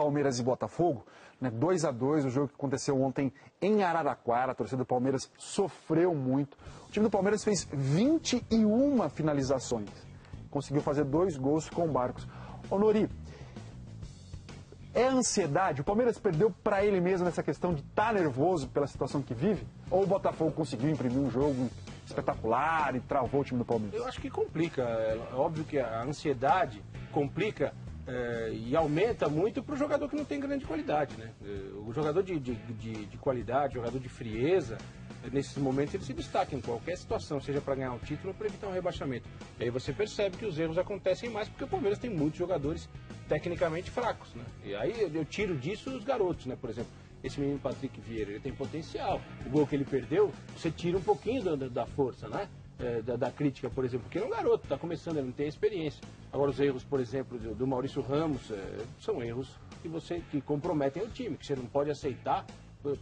Palmeiras e Botafogo, né, 2-2, o jogo que aconteceu ontem em Araraquara, a torcida do Palmeiras sofreu muito. O time do Palmeiras fez 21 finalizações, conseguiu fazer 2 gols com o Barcos. Ô Nori, é ansiedade? O Palmeiras perdeu para ele mesmo nessa questão de estar nervoso pela situação que vive? Ou o Botafogo conseguiu imprimir um jogo espetacular e travou o time do Palmeiras? Eu acho que complica. É óbvio que a ansiedade complica e aumenta muito para o jogador que não tem grande qualidade, né? O jogador de qualidade, jogador de frieza, nesses momentos ele se destaca em qualquer situação, seja para ganhar um título ou para evitar um rebaixamento. E aí você percebe que os erros acontecem mais porque o Palmeiras tem muitos jogadores tecnicamente fracos, né? E aí eu tiro disso os garotos, né? Por exemplo, esse menino Patrick Vieira, ele tem potencial. O gol que ele perdeu, você tira um pouquinho da força, né? Da crítica, por exemplo, porque ele é um garoto, está começando, ele não tem experiência. Agora, os erros, por exemplo, do Maurício Ramos, são erros que comprometem o time, que você não pode aceitar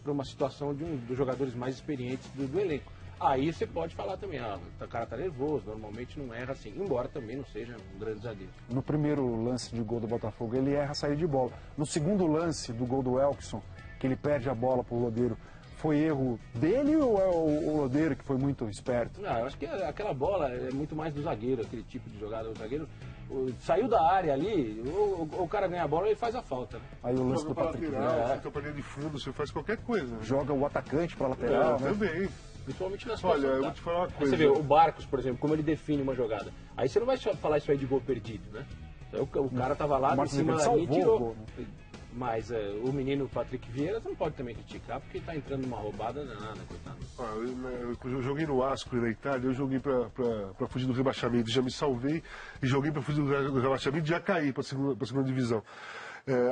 para uma situação dos jogadores mais experientes do elenco. Aí você pode falar também, o cara tá nervoso, normalmente não erra assim, embora também não seja um grande zagueiro. No primeiro lance de gol do Botafogo, ele erra a saída de bola. No segundo lance do gol do Elkson, que ele perde a bola pro Lodeiro, foi erro dele ou é o Lodeiro que foi muito esperto? Não, eu acho que aquela bola é muito mais do zagueiro, aquele tipo de jogada. O zagueiro saiu da área ali, o cara ganha a bola e ele faz a falta. Né? Aí o lance do Patrick lateral, fica pra linha de fundo, você faz qualquer coisa. Né? Joga o atacante pra lateral, né? Também. Principalmente na situação. Olha, eu vou te falar uma coisa. Aí você vê o Barcos, por exemplo, como ele define uma jogada. Aí você não vai falar isso aí de gol perdido, né? O cara tava lá em cima da linha e tirou. Mas o menino Patrick Vieira você não pode também criticar porque está entrando numa roubada danada, coitado. Eu joguei no Ascoli na Itália, eu joguei para fugir do rebaixamento, já me salvei e joguei para fugir do rebaixamento e já caí para a segunda divisão.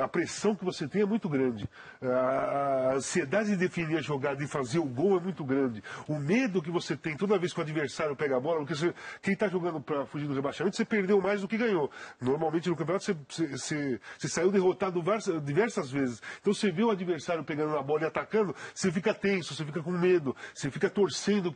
A pressão que você tem é muito grande. A ansiedade de definir a jogada e fazer o gol é muito grande. O medo que você tem toda vez que o adversário pega a bola, porque quem está jogando para fugir do rebaixamento, você perdeu mais do que ganhou. Normalmente no campeonato você saiu derrotado diversas vezes. Então você vê o adversário pegando na bola e atacando, você fica tenso, você fica com medo, você fica torcendo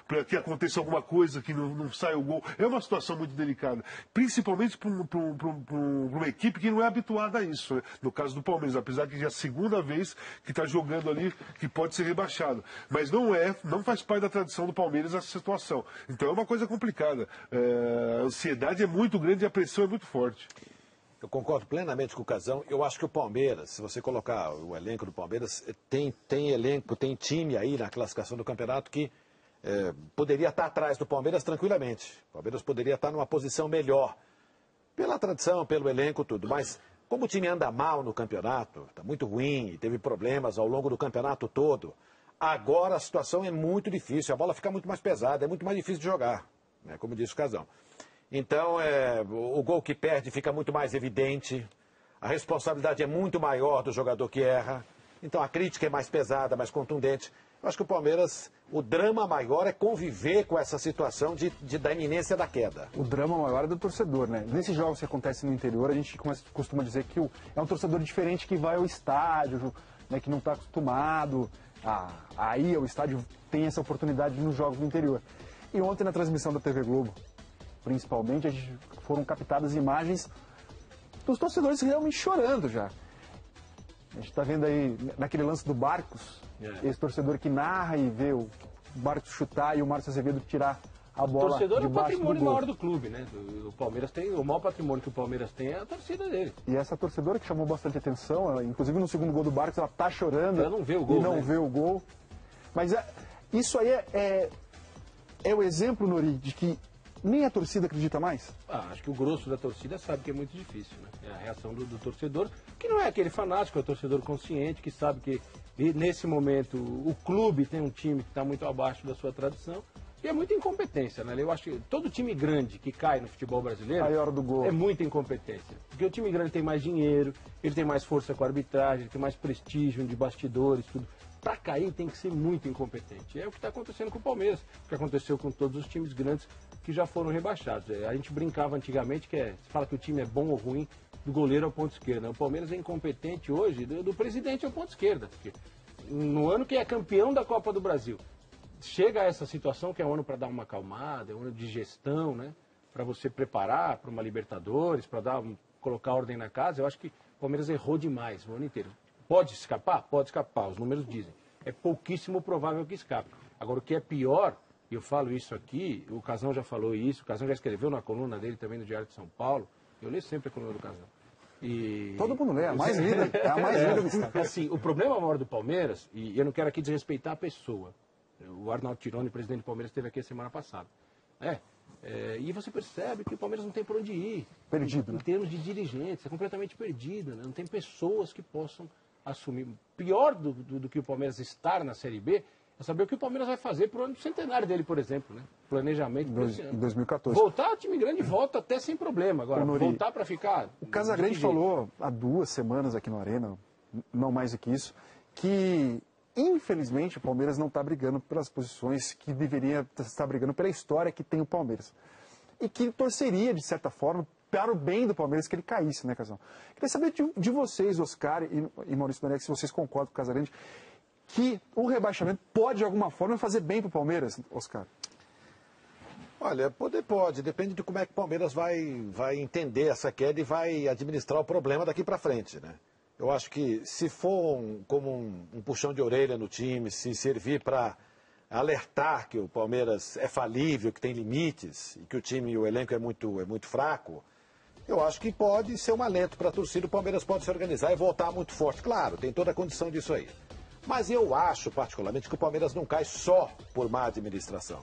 para que aconteça alguma coisa, que não saia o gol. É uma situação muito delicada. Principalmente para uma equipe que não é habituada a isso, né? No caso do Palmeiras, apesar que já é a segunda vez que está jogando ali, que pode ser rebaixado. Mas não faz parte da tradição do Palmeiras essa situação. Então é uma coisa complicada. A ansiedade é muito grande e a pressão é muito forte. Eu concordo plenamente com o Casão. Eu acho que o Palmeiras, se você colocar o elenco do Palmeiras, tem elenco, tem time aí na classificação do campeonato que poderia estar atrás do Palmeiras tranquilamente. O Palmeiras poderia estar numa posição melhor. Pela tradição, pelo elenco, tudo. Mas como o time anda mal no campeonato, está muito ruim, teve problemas ao longo do campeonato todo, agora a situação é muito difícil, a bola fica muito mais pesada, é muito mais difícil de jogar, né, como disse o Casão. Então, o gol que perde fica muito mais evidente, a responsabilidade é muito maior do jogador que erra, então a crítica é mais pesada, mais contundente. Eu acho que o Palmeiras, o drama maior é conviver com essa situação da iminência da queda. O drama maior é do torcedor, né? Nesses jogos que acontecem no interior, a gente costuma dizer que é um torcedor diferente que vai ao estádio, né, que não está acostumado a ir ao estádio, tem essa oportunidade nos jogos do interior. E ontem na transmissão da TV Globo, principalmente, foram captadas imagens dos torcedores realmente chorando já. A gente está vendo aí, naquele lance do Barcos, esse torcedor que narra e vê o Barcos chutar e o Márcio Azevedo tirar a bola. O torcedor é o debaixo patrimônio do gol. maior do clube, né? O Palmeiras tem, o maior patrimônio que o Palmeiras tem é a torcida dele. E essa torcedora que chamou bastante atenção, inclusive no segundo gol do Barcos, ela tá chorando. Ela não vê o gol, e não né? vê o gol. Mas isso aí é o exemplo, Nori, de que nem a torcida acredita mais? Acho que o grosso da torcida sabe que é muito difícil, né? É a reação do torcedor, que não é aquele fanático, é o torcedor consciente, que sabe que nesse momento o clube tem um time que está muito abaixo da sua tradição. E é muita incompetência, né? Eu acho que todo time grande que cai no futebol brasileiro Aí, hora do gol. é muita incompetência. Porque o time grande tem mais dinheiro, ele tem mais força com a arbitragem, ele tem mais prestígio de bastidores, tudo. Para cair tem que ser muito incompetente. É o que está acontecendo com o Palmeiras, o que aconteceu com todos os times grandes que já foram rebaixados. A gente brincava antigamente você fala que o time é bom ou ruim, do goleiro ao ponto esquerda. O Palmeiras é incompetente hoje do presidente ao ponto esquerda. Porque no ano que é campeão da Copa do Brasil, chega a essa situação que é um ano para dar uma acalmada, é um ano de gestão, né? Para você preparar para uma Libertadores, para colocar ordem na casa. Eu acho que O Palmeiras errou demais o ano inteiro. Pode escapar? Pode escapar, os números dizem. É pouquíssimo provável que escape. Agora, o que é pior, e eu falo isso aqui, o Casão já falou isso, o Casão já escreveu na coluna dele também no Diário de São Paulo, eu leio sempre a coluna do Casão. E... Todo mundo lê, é a mais lida, é a mais lida do estado. Assim, o problema maior do Palmeiras, e eu não quero aqui desrespeitar a pessoa, o Arnaldo Tironi, presidente do Palmeiras, esteve aqui a semana passada. E você percebe que o Palmeiras não tem por onde ir. Perdido, né? Em termos de dirigentes, é completamente perdido, né? Não tem pessoas que possam assumir. Pior do que o Palmeiras estar na Série B é saber o que o Palmeiras vai fazer para o ano do centenário dele, por exemplo, né? Planejamento Em 2014. Voltar, o time grande volta até sem problema. Agora, voltar para ficar... O Casagrande falou há 2 semanas aqui no Arena, não mais do que isso, que infelizmente o Palmeiras não está brigando pelas posições que deveria estar brigando pela história que tem o Palmeiras. E que torceria, de certa forma, para o bem do Palmeiras que ele caísse, né, Casão? Queria saber de vocês, Oscar e Maurício Domenech, se vocês concordam com o Casagrande, que o rebaixamento pode, de alguma forma, fazer bem para o Palmeiras, Oscar? Olha, pode, depende de como é que o Palmeiras vai entender essa queda e vai administrar o problema daqui para frente, né? Eu acho que se for como um puxão de orelha no time, se servir para alertar que o Palmeiras é falível, que tem limites e que o time, o elenco é muito fraco, eu acho que pode ser um alento para a torcida, o Palmeiras pode se organizar e voltar muito forte. Claro, tem toda a condição disso aí. Mas eu acho, particularmente, que o Palmeiras não cai só por má administração.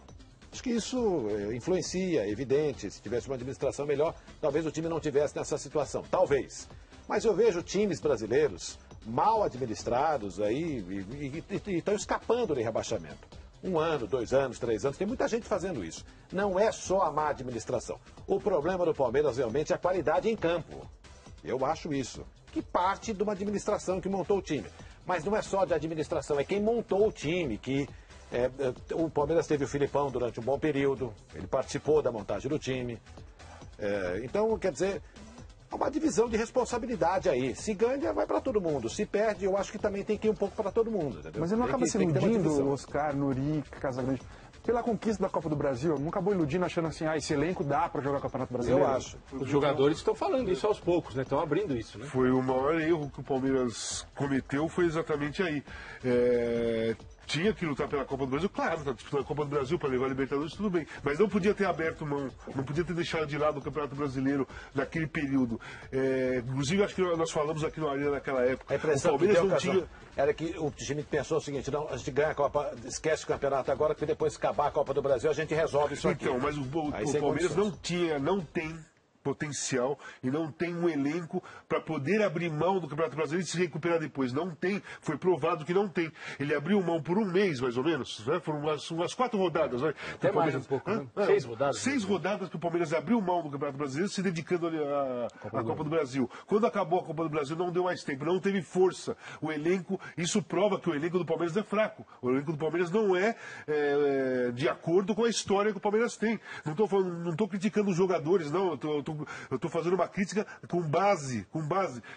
Acho que isso influencia, é evidente. Se tivesse uma administração melhor, talvez o time não tivesse nessa situação. Talvez. Mas eu vejo times brasileiros mal administrados aí e estão escapando de rebaixamento. 1 ano, 2 anos, 3 anos, tem muita gente fazendo isso. Não é só a má administração. O problema do Palmeiras realmente é a qualidade em campo. Eu acho isso. Que parte de uma administração que montou o time. Mas não é só de administração, é quem montou o time, o Palmeiras teve o Filipão durante um bom período, ele participou da montagem do time. Então, quer dizer, é uma divisão de responsabilidade aí. Se ganha, vai para todo mundo. Se perde, eu acho que também tem que ir um pouco para todo mundo. Entendeu? Mas ele não acaba se iludindo, Oscar, Nuri, Casagrande, pela conquista da Copa do Brasil? Não acabou iludindo, achando assim, esse elenco dá para jogar o Campeonato Brasileiro? Eu acho. Os jogadores estão falando isso aos poucos, né? Estão abrindo isso, né? Foi o maior erro que o Palmeiras cometeu, foi exatamente aí. Tinha que lutar pela Copa do Brasil, claro, tá disputando a Copa do Brasil para levar a Libertadores, tudo bem. Mas não podia ter aberto mão, não podia ter deixado de lado o Campeonato Brasileiro naquele período. Inclusive, acho que nós falamos aqui no Arena naquela época. A impressão que deu, era que o time pensou o seguinte: não, a gente ganha a Copa, esquece o campeonato agora, porque depois que acabar a Copa do Brasil a gente resolve isso aqui. Então, mas o Palmeiras não tem potencial e não tem um elenco para poder abrir mão do Campeonato Brasileiro e se recuperar depois. Não tem, foi provado que não tem. Ele abriu mão por 1 mês, mais ou menos, né? Foram umas 4 rodadas. Né? Até mais um pouco, né? 6 rodadas. 6 rodadas que o Palmeiras abriu mão do Campeonato Brasileiro, se dedicando à Copa do Brasil. Quando acabou a Copa do Brasil, não deu mais tempo, não teve força. O elenco, isso prova que o elenco do Palmeiras é fraco. O elenco do Palmeiras não é de acordo com a história que o Palmeiras tem. Não estou criticando os jogadores, não. Eu estou fazendo uma crítica com base.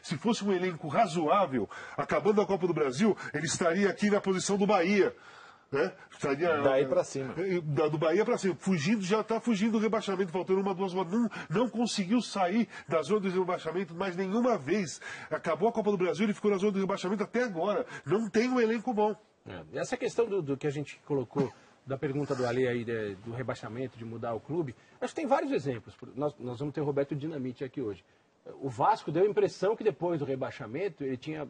Se fosse um elenco razoável, acabando a Copa do Brasil, ele estaria aqui na posição do Bahia. Né? Estaria, daí para cima. Do Bahia para cima. Já está fugindo do rebaixamento, faltando 1, 2 rodadas. Não conseguiu sair da zona do rebaixamento mais nenhuma vez. Acabou a Copa do Brasil, ele ficou na zona do rebaixamento até agora. Não tem um elenco bom. Essa questão do que a gente colocou, da pergunta do Ale aí, do rebaixamento, de mudar o clube, acho que tem vários exemplos. Nós vamos ter o Roberto Dinamite aqui hoje. O Vasco deu a impressão que depois do rebaixamento ele tinha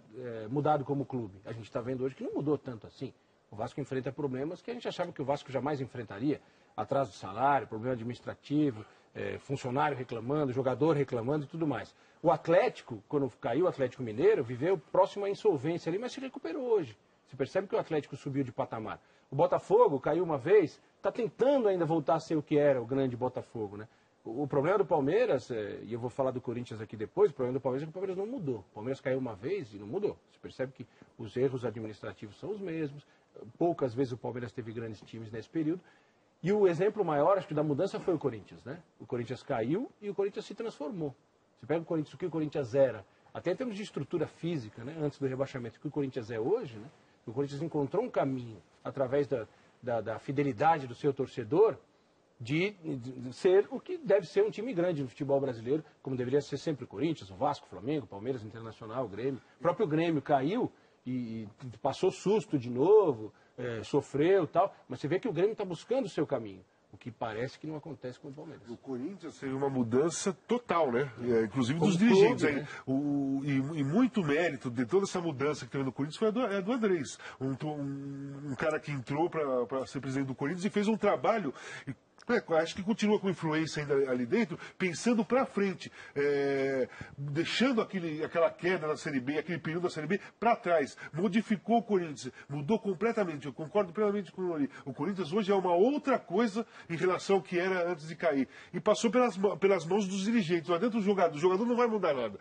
mudado como clube. A gente está vendo hoje que não mudou tanto assim. O Vasco enfrenta problemas que a gente achava que o Vasco jamais enfrentaria. Atraso do salário, problema administrativo, funcionário reclamando, jogador reclamando e tudo mais. O Atlético, quando caiu o Atlético Mineiro, viveu próximo à insolvência ali, mas se recuperou hoje. Você percebe que o Atlético subiu de patamar. O Botafogo caiu uma vez, está tentando ainda voltar a ser o que era o grande Botafogo, né? O problema do Palmeiras, e eu vou falar do Corinthians aqui depois, o problema do Palmeiras é que o Palmeiras não mudou. O Palmeiras caiu uma vez e não mudou. Você percebe que os erros administrativos são os mesmos. Poucas vezes o Palmeiras teve grandes times nesse período. E o exemplo maior, acho que da mudança foi o Corinthians, né? O Corinthians caiu e o Corinthians se transformou. Você pega o Corinthians, o que o Corinthians era, até em termos de estrutura física, né? Antes do rebaixamento, o que o Corinthians é hoje, né? O Corinthians encontrou um caminho através da fidelidade do seu torcedor de ser o que deve ser um time grande no futebol brasileiro, como deveria ser sempre o Corinthians, o Vasco, o Flamengo, o Palmeiras, o Internacional, o Grêmio. O próprio Grêmio caiu e passou susto de novo, sofreu e tal, mas você vê que o Grêmio está buscando o seu caminho. O que parece que não acontece com o Palmeiras. O Corinthians teve uma mudança total, né? Inclusive dos Como dirigentes. clube, né? E muito mérito de toda essa mudança que teve no Corinthians foi a do Andrés. Um cara que entrou para ser presidente do Corinthians e fez um trabalho. Acho que continua com influência ainda ali dentro, pensando para frente, deixando aquela queda na Série B, aquele período da Série B para trás. Modificou o Corinthians, mudou completamente. Eu concordo plenamente com o Nori. O Corinthians hoje é uma outra coisa em relação ao que era antes de cair. E passou pelas mãos dos dirigentes. Não adianta o jogador não vai mudar nada.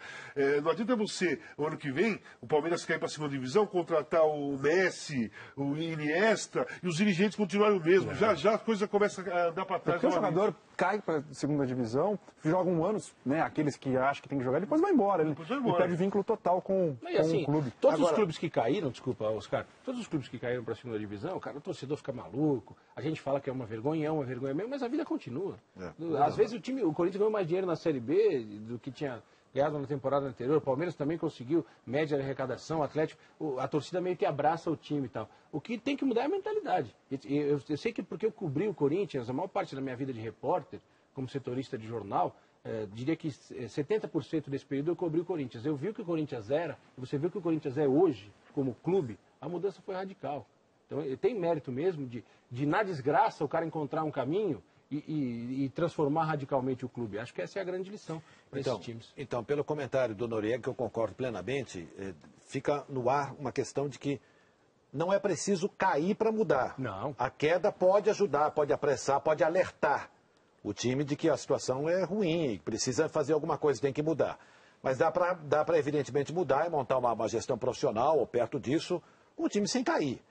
Não adianta você, o ano que vem, o Palmeiras cair para a segunda divisão, contratar o Messi, o Iniesta, e os dirigentes continuarem o mesmo. Já a coisa começa a andar para trás. Porque o jogador cai para a segunda divisão, joga um ano, né, aqueles que acham que tem que jogar, depois vai embora. Ele perde vínculo total com o clube. Todos os clubes que caíram, desculpa, Oscar, todos os clubes que caíram para a segunda divisão, cara, o torcedor fica maluco, a gente fala que é uma vergonha mesmo, mas a vida continua. Às vezes o Corinthians ganhou mais dinheiro na Série B do que tinha ganhado na temporada anterior, o Palmeiras também conseguiu média de arrecadação, o Atlético, a torcida meio que abraça o time e tal. O que tem que mudar é a mentalidade. Eu sei que porque eu cobri o Corinthians, a maior parte da minha vida de repórter, como setorista de jornal, diria que 70% desse período eu cobri o Corinthians. Eu vi o que o Corinthians era, e você viu o que o Corinthians é hoje, como clube, a mudança foi radical. Então tem mérito mesmo de na desgraça o cara encontrar um caminho e transformar radicalmente o clube. Acho que essa é a grande lição para esses times. Então, pelo comentário do Noriega, que eu concordo plenamente, fica no ar uma questão de que não é preciso cair para mudar. Não. A queda pode ajudar, pode apressar, pode alertar o time de que a situação é ruim e precisa fazer alguma coisa, tem que mudar. Mas dá para evidentemente mudar e montar uma gestão profissional ou perto disso, um time sem cair.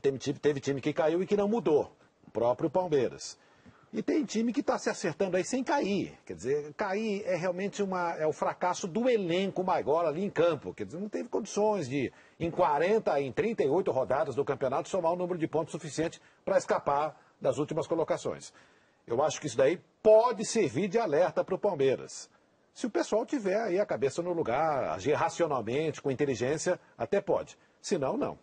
Teve time que caiu e que não mudou, o próprio Palmeiras. E tem time que está se acertando aí sem cair. Quer dizer, cair é realmente é o fracasso do elenco maior ali em campo. Quer dizer, não teve condições de, em 38 rodadas do campeonato, somar um número de pontos suficiente para escapar das últimas colocações. Eu acho que isso daí pode servir de alerta para o Palmeiras. Se o pessoal tiver aí a cabeça no lugar, agir racionalmente, com inteligência, até pode. Se não, não.